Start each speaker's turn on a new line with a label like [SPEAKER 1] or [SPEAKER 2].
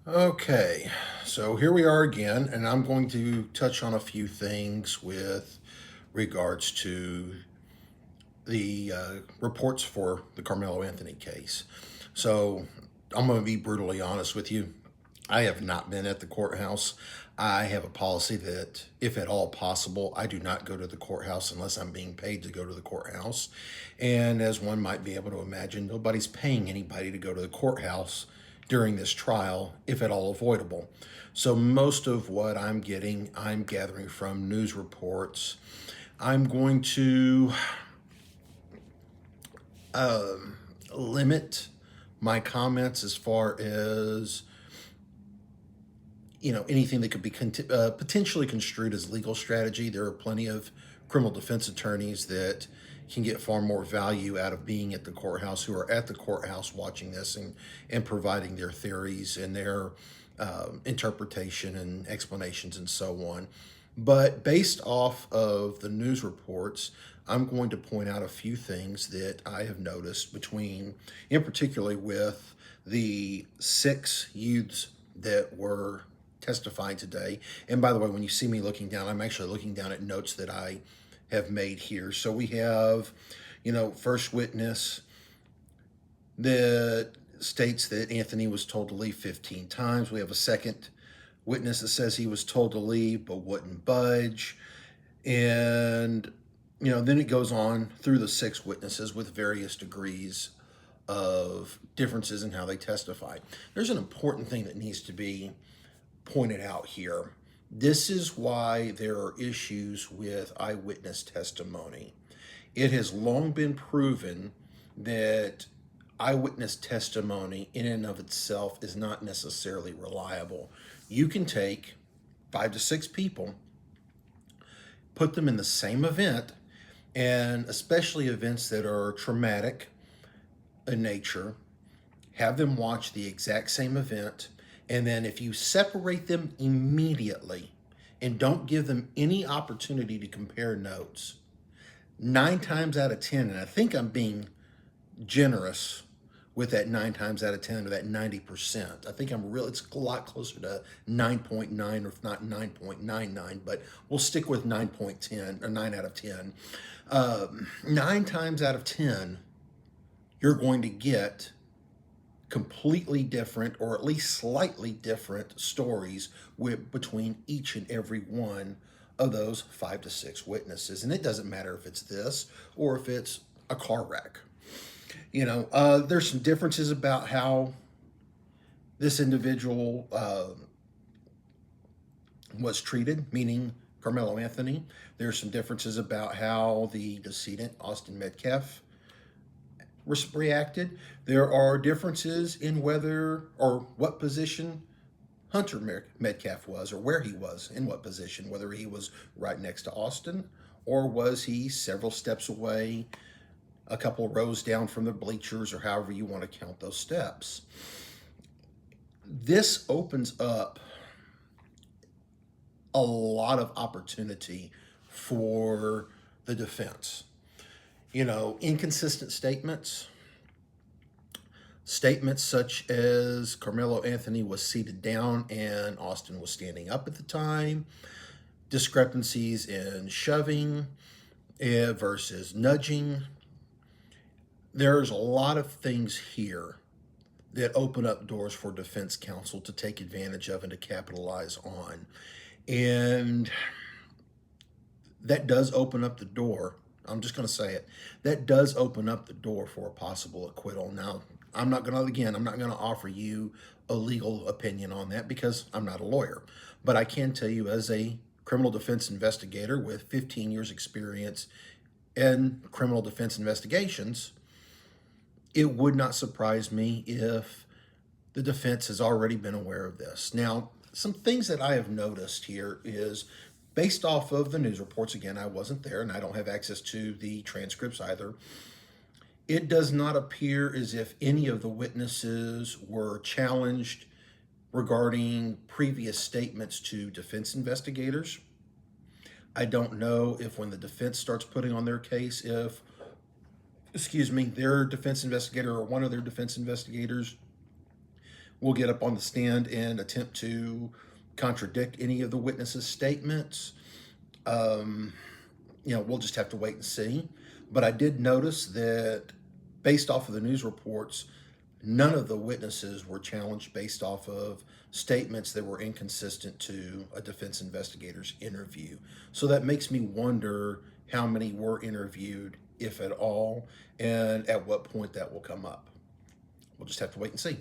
[SPEAKER 1] Okay, so here we are again, and I'm going to touch on a few things with regards to the reports for the Carmelo Anthony case. So I'm going to be brutally honest with you. I have not been at the courthouse. I have a policy that, if at all possible, I do not go to the courthouse unless I'm being paid to go to the courthouse. And as one might be able to imagine, nobody's paying anybody to go to the courthouse during this trial, if at all avoidable. So most of what I'm getting, I'm gathering from news reports. I'm going to limit my comments as far as anything that could be potentially construed as legal strategy. There are plenty of criminal defense attorneys that can get far more value out of being at the courthouse, who are at the courthouse watching this and providing their theories and their interpretation and explanations and so on. But based off of the news reports, I'm going to point out a few things that I have noticed in particularly with the six youths that were testifying today. And by the way, when you see me looking down, I'm actually looking down at notes that I have made here. So we have, first witness that states that Anthony was told to leave 15 times. We have a second witness that says he was told to leave but wouldn't budge. And, then it goes on through the six witnesses with various degrees of differences in how they testify. There's an important thing that needs to be pointed out here. This is why there are issues with eyewitness testimony. It has long been proven that eyewitness testimony in and of itself is not necessarily reliable. You can take 5 to 6 people, put them in the same event, and especially events that are traumatic in nature, have them watch the exact same event, and then if you separate them immediately and don't give them any opportunity to compare notes, 9 times out of 10, and I think I'm being generous with that 9 times out of 10 or that 90%. I think it's a lot closer to 9.9 or if not 9.99, but we'll stick with 9.10 or 9 out of 10. 9 times out of 10, you're going to get completely different or at least slightly different stories between each and every one of those 5 to 6 witnesses. And it doesn't matter if it's this or if it's a car wreck. There's some differences about how this individual was treated, meaning Carmelo Anthony. There's some differences about how the decedent, Austin Metcalf, reacted. There are differences in whether or what position Hunter Metcalf was, or where he was, in what position, whether he was right next to Austin or was he several steps away, a couple rows down from the bleachers, or however you want to count those steps. This opens up a lot of opportunity for the defense. Inconsistent statements such as Carmelo Anthony was seated down and Austin was standing up at the time, discrepancies in shoving versus nudging. There's a lot of things here that open up doors for defense counsel to take advantage of and to capitalize on. And that does open up the door. I'm just going to say it. That does open up the door for a possible acquittal. Now, I'm not going to offer you a legal opinion on that because I'm not a lawyer. But I can tell you, as a criminal defense investigator with 15 years experience in criminal defense investigations, it would not surprise me if the defense has already been aware of this. Now, some things that I have noticed here is, based off of the news reports, again, I wasn't there and I don't have access to the transcripts either, it does not appear as if any of the witnesses were challenged regarding previous statements to defense investigators. I don't know if when the defense starts putting on their case, their defense investigator or one of their defense investigators will get up on the stand and attempt to contradict any of the witnesses' statements. Um, we'll just have to wait and see. But I did notice that based off of the news reports, none of the witnesses were challenged based off of statements that were inconsistent to a defense investigator's interview. So that makes me wonder how many were interviewed, if at all, and at what point that will come up. We'll just have to wait and see.